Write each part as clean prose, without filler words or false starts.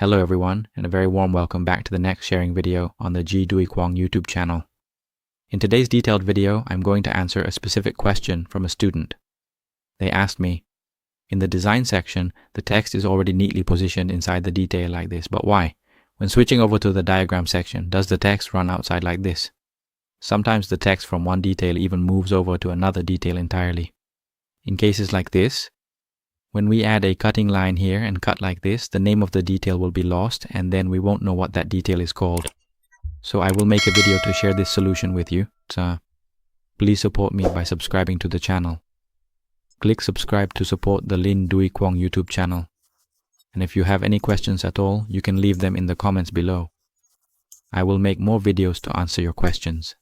Hello everyone, and a very warm welcome back to the next sharing video on the Dinh Duy Cuong YouTube channel. In today's detailed video, I'm going to answer a specific question from a student. They asked me, in the design section, the text is already neatly positioned inside the detail like this, but why? When switching over to the diagram section, does the text run outside like this? Sometimes the text from one detail even moves over to another detail entirely. In cases like this, when we add a cutting line here and cut like this, the name of the detail will be lost and then we won't know what that detail is called. So I will make a video to share this solution with you. So please support me by subscribing to the channel. Click subscribe to support the Dinh Duy Cuong YouTube channel. And if you have any questions at all, you can leave them in the comments below. I will make more videos to answer your questions.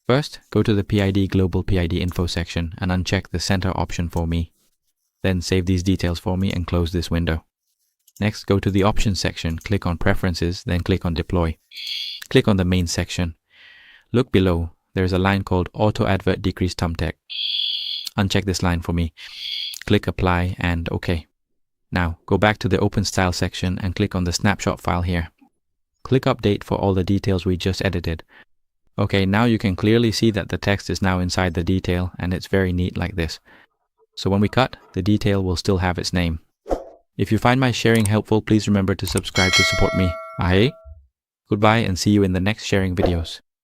First, go to the PID Global PID Info section and uncheck the Center option for me. Then save these details for me and close this window. Next, go to the Options section, click on Preferences, then click on Deploy. Click on the Main section. Look below, there is a line called Auto Advert Decrease Thumbtack. Uncheck this line for me. Click Apply and OK. Now, go back to the Open Style section and click on the snapshot file here. Click Update for all the details we just edited. Okay, now you can clearly see that the text is now inside the detail and it's very neat like this. So when we cut, the detail will still have its name. If you find my sharing helpful, please remember to subscribe to support me. Aye. Goodbye and see you in the next sharing videos.